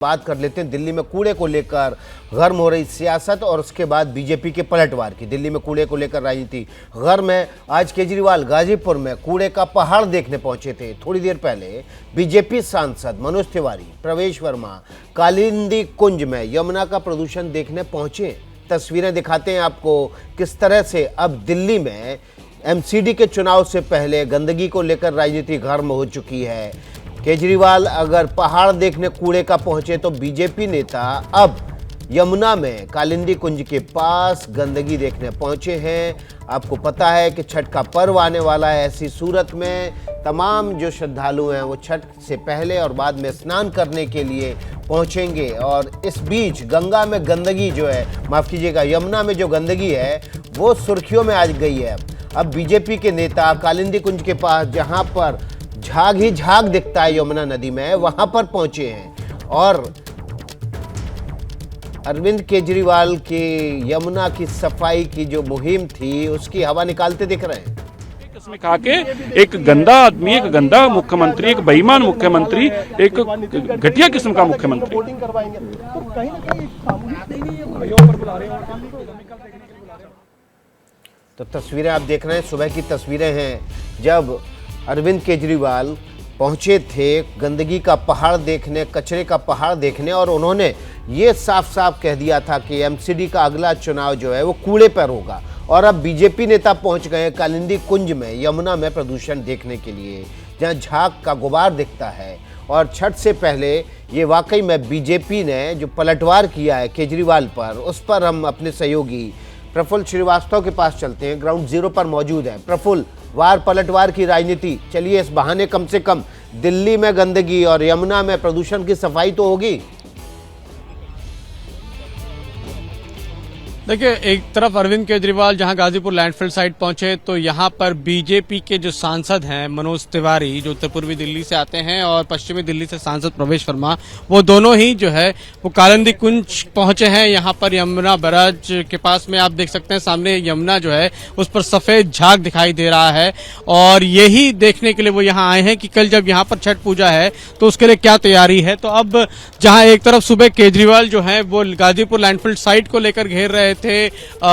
बात कर लेते हैं दिल्ली में कूड़े को लेकर गर्म हो रही सियासत और उसके बाद बीजेपी के पलटवार की। दिल्ली में कूड़े को लेकर राजनीति गर्म है। आज केजरीवाल गाजीपुर में कूड़े का पहाड़ देखने पहुंचे थे। थोड़ी देर पहले बीजेपी सांसद मनोज तिवारी, प्रवेश वर्मा कालिंदी कुंज में यमुना का प्रदूषण देखने पहुंचे। तस्वीरें दिखाते हैं आपको किस तरह से अब दिल्ली में एमसीडी के चुनाव से पहले गंदगी को लेकर राजनीति गर्म हो चुकी है। केजरीवाल अगर पहाड़ देखने कूड़े का पहुंचे तो बीजेपी नेता अब यमुना में कालिंदी कुंज के पास गंदगी देखने पहुंचे हैं। आपको पता है कि छठ का पर्व आने वाला है। ऐसी सूरत में तमाम जो श्रद्धालु हैं वो छठ से पहले और बाद में स्नान करने के लिए पहुंचेंगे और इस बीच गंगा में गंदगी जो है, माफ़ कीजिएगा, यमुना में जो गंदगी है वो सुर्खियों में आ गई है। अब बीजेपी के नेता कालिंदी कुंज के पास, जहां पर झाग ही झाग दिखता है यमुना नदी में, वहां पर पहुंचे हैं और अरविंद केजरीवाल की यमुना की सफाई की जो मुहिम थी उसकी हवा निकालते दिख रहे हैं। इसमें कहा कि एक गंदा आदमी, एक गंदा मुख्यमंत्री, एक बेईमान मुख्यमंत्री, एक घटिया किस्म का मुख्यमंत्री। तो तस्वीरें आप देख रहे हैं, सुबह की तस्वीरें हैं जब अरविंद केजरीवाल पहुंचे थे गंदगी का पहाड़ देखने, कचरे का पहाड़ देखने, और उन्होंने ये साफ साफ कह दिया था कि एमसीडी का अगला चुनाव जो है वो कूड़े पर होगा। और अब बीजेपी नेता पहुंच गए कालिंदी कुंज में यमुना में प्रदूषण देखने के लिए, जहां झाग का गुबार दिखता है। और छठ से पहले ये वाकई में बीजेपी ने जो पलटवार किया है केजरीवाल पर, उस पर हम अपने सहयोगी प्रफुल्ल श्रीवास्तव के पास चलते हैं। ग्राउंड जीरो पर मौजूद है प्रफुल्ल। वार पलटवार की राजनीति, चलिए इस बहाने कम से कम दिल्ली में गंदगी और यमुना में प्रदूषण की सफाई तो होगी। देखिए, एक तरफ अरविंद केजरीवाल जहां गाजीपुर लैंडफिल साइड पहुंचे तो यहां पर बीजेपी के जो सांसद हैं मनोज तिवारी, जो उत्तर पूर्वी दिल्ली से आते हैं, और पश्चिमी दिल्ली से सांसद प्रवेश वर्मा, वो दोनों ही जो है वो कालिंदी कुंज पहुंचे हैं। यहां पर यमुना बैराज के पास में आप देख सकते हैं सामने यमुना जो है उस पर सफेद झाग दिखाई दे रहा है, और यही देखने के लिए वो यहाँ आए हैं कि कल जब यहाँ पर छठ पूजा है तो उसके लिए क्या तैयारी है। तो अब जहाँ एक तरफ सुबह केजरीवाल जो है वो गाजीपुर लैंडफिल साइट को लेकर घेर रहे थे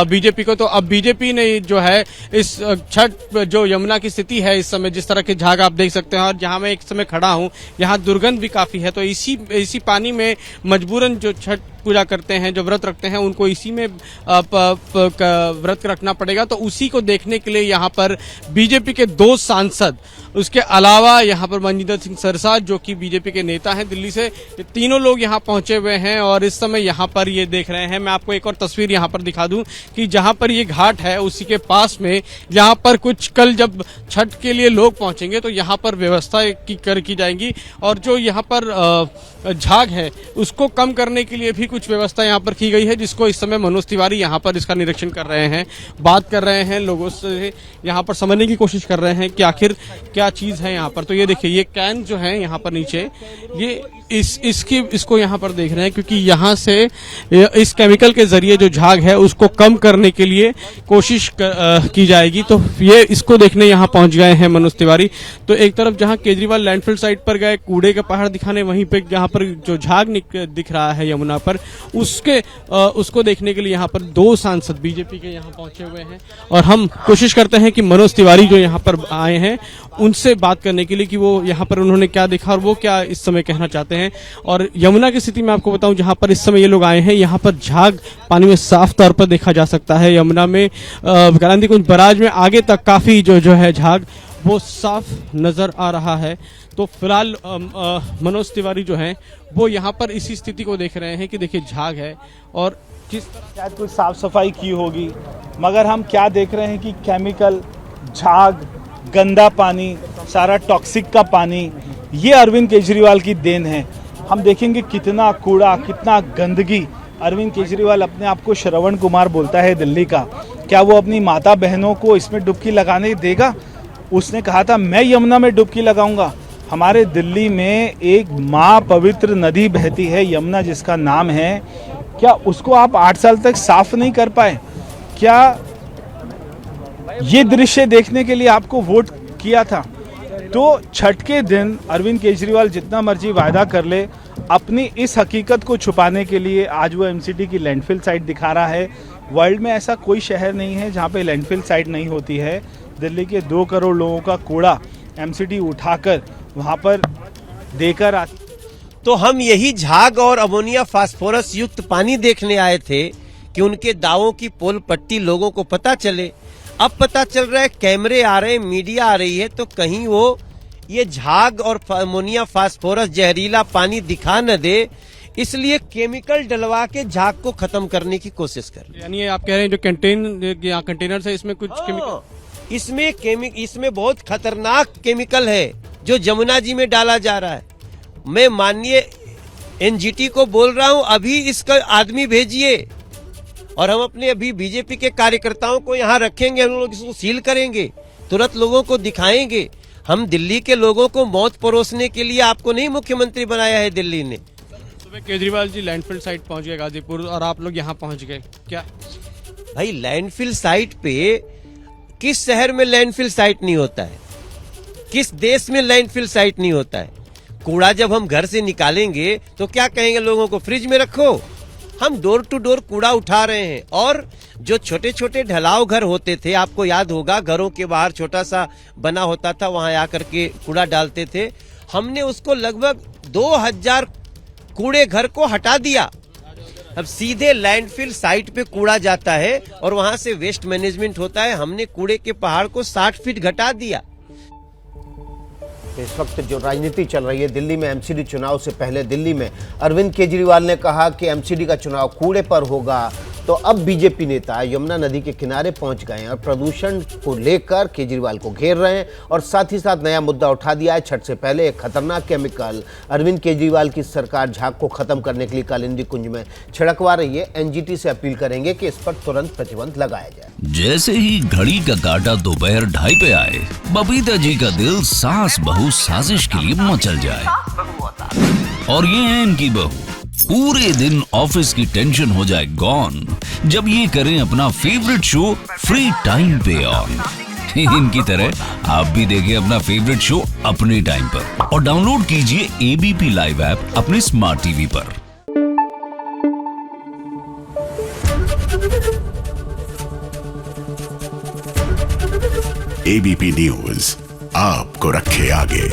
बीजेपी को, तो अब बीजेपी ने जो है इस छठ जो यमुना की स्थिति है इस समय, जिस तरह के झाग आप देख सकते हैं, और जहां मैं एक समय खड़ा हूं यहां दुर्गंध भी काफी है। तो इसी पानी में मजबूरन जो छठ पूजा करते हैं, जो व्रत रखते हैं, उनको इसी में व्रत रखना पड़ेगा। तो उसी को देखने के लिए यहाँ पर बीजेपी के 2 सांसद, उसके अलावा यहाँ पर मनजिंदर सिंह सरसाद जो कि बीजेपी के नेता हैं दिल्ली से, ये तीनों लोग यहाँ पहुंचे हुए हैं और इस समय यहाँ पर ये देख रहे हैं। मैं आपको एक और तस्वीर यहाँ पर दिखा दूं कि जहाँ पर ये घाट है उसी के पास में यहाँ पर कुछ कल जब छठ के लिए लोग पहुंचेंगे तो यहाँ पर व्यवस्था की जाएगी, और जो यहाँ पर झाग है उसको कम करने के लिए भी कुछ व्यवस्था यहाँ पर की गई है, जिसको इस समय मनोज तिवारी यहाँ पर इसका निरीक्षण कर रहे हैं, बात कर रहे हैं, लोगों से यहाँ पर समझने की कोशिश कर रहे हैं कि आखिर क्या चीज है यहाँ पर। तो ये देखिए, ये कैन जो है यहाँ पर नीचे, ये इसको यहाँ पर देख रहे हैं, क्योंकि यहाँ से इस केमिकल के जरिए जो झाग है उसको कम करने के लिए कोशिश की जाएगी। तो ये इसको देखने यहाँ पहुंच गए हैं मनोज तिवारी। तो एक तरफ जहाँ केजरीवाल लैंडफिल साइट पर गए कूड़े का पहाड़ दिखाने, वहीं पे यहाँ पर जो झाग दिख रहा है यमुना पर, उसको देखने के लिए यहाँ पर 2 सांसद बीजेपी के यहाँ पहुंचे हुए हैं, और हम कोशिश करते हैं कि मनोज तिवारी जो यहाँ पर आए हैं उनसे बात करने के लिए कि वो यहाँ पर उन्होंने क्या देखा और वो क्या इस समय कहना चाहते हैं। और यमुना की स्थिति में आपको बताऊं, जहाँ पर इस समय ये लोग आए हैं, यहाँ पर झाग पानी में साफ तौर पर देखा जा सकता है। यमुना में कालिंदी कुंज बैराज में आगे तक काफी जो है झाग वो साफ नजर आ रहा है। तो फिलहाल मनोज तिवारी जो हैं वो यहाँ पर इसी स्थिति को देख रहे हैं कि देखिए झाग है और किस शायद कुछ साफ सफाई की होगी, मगर हम क्या देख रहे हैं कि केमिकल, झाग, गंदा पानी, सारा टॉक्सिक का पानी, ये अरविंद केजरीवाल की देन है। हम देखेंगे कितना कूड़ा, कितना गंदगी। अरविंद केजरीवाल अपने आप को श्रवण कुमार बोलता है दिल्ली का, क्या वो अपनी माता बहनों को इसमें डुबकी लगाने देगा? उसने कहा था मैं यमुना में डुबकी लगाऊंगा। हमारे दिल्ली में एक माँ पवित्र नदी बहती है यमुना, जिसका नाम है, क्या उसको आप 8 साल तक साफ नहीं कर पाए? क्या ये दृश्य देखने के लिए आपको वोट किया था? तो छठ के दिन अरविंद केजरीवाल जितना मर्जी वायदा कर ले, अपनी इस हकीकत को छुपाने के लिए आज वो एमसीडी की लैंडफिल साइट दिखा रहा है। वर्ल्ड में ऐसा कोई शहर नहीं है जहाँ पे लैंडफिल साइट नहीं होती है। दिल्ली के 2 करोड़ लोगों का कूड़ा एमसीडी उठाकर वहाँ पर देकर आती। तो हम यही झाग और अमोनिया फास्फोरस युक्त पानी देखने आए थे कि उनके दावों की पोल पट्टी लोगों को पता चले। अब पता चल रहा है, कैमरे आ रहे हैं, मीडिया आ रही है, तो कहीं वो ये झाग और अमोनिया फास्फोरस जहरीला पानी दिखा न दे, इसलिए केमिकल डलवा के झाग को खत्म करने की कोशिश कर रहे हैं। यानी आप कह रहे हैं जो कंटेनर है इसमें कुछ केमिकल, इसमें बहुत खतरनाक केमिकल है जो जमुना जी में डाला जा रहा है। मैं माननीय एनजीटी को बोल रहा हूं, अभी इसका आदमी भेजिए और हम अपने अभी बीजेपी के कार्यकर्ताओं को यहाँ रखेंगे, हम लोग इसको सील करेंगे, तुरंत लोगों को दिखाएंगे। हम दिल्ली के लोगों को मौत परोसने के लिए आपको नहीं मुख्यमंत्री बनाया है दिल्ली ने। सुबह केजरीवाल जी लैंडफिल साइट पहुंच गए गाजीपुर और आप लोग यहाँ पहुंच गए, क्या भाई लैंडफिल साइट पे किस शहर में लैंडफिल साइट नहीं होता है? किस देश में लैंडफिल साइट नहीं होता है? कूड़ा जब हम घर से निकालेंगे तो क्या कहेंगे लोगों को, फ्रिज में रखो? हम डोर टू डोर कूड़ा उठा रहे हैं। और जो छोटे छोटे ढलाव घर होते थे, आपको याद होगा, घरों के बाहर छोटा सा बना होता था, वहां आकर के कूड़ा डालते थे। हमने उसको लगभग 2000 कूड़े घर को हटा दिया। अब सीधे लैंडफिल साइट पे कूड़ा जाता है और वहां से वेस्ट मैनेजमेंट होता है। हमने कूड़े के पहाड़ को 60 फीट घटा दिया। इस वक्त जो राजनीति चल रही है दिल्ली में, एमसीडी चुनाव से पहले दिल्ली में अरविंद केजरीवाल ने कहा कि एमसीडी का चुनाव कूड़े पर होगा, तो अब बीजेपी नेता यमुना नदी के किनारे पहुंच गए हैं और प्रदूषण को लेकर केजरीवाल को घेर रहे हैं और साथ ही साथ नया मुद्दा उठा दिया है। छठ से पहले एक खतरनाक केमिकल अरविंद केजरीवाल की सरकार झाग को खत्म करने के लिए कालिंदी कुंज में छिड़कवा रही है। एनजीटी से अपील करेंगे कि इस पर तुरंत प्रतिबंध लगाया जाए। जैसे ही घड़ी का काटा दोपहर 2:30 पे आए, बबीता जी का दिल सास बहू साजिश के लिए मचल जाए। और ये है इनकी बहू, पूरे दिन ऑफिस की टेंशन हो जाए गॉन जब ये करें अपना फेवरेट शो फ्री टाइम पे ऑन। इनकी तरह आप भी देखिए अपना फेवरेट शो अपने टाइम पर और डाउनलोड कीजिए एबीपी लाइव ऐप अपने स्मार्ट टीवी पर। एबीपी न्यूज आपको रखे आगे।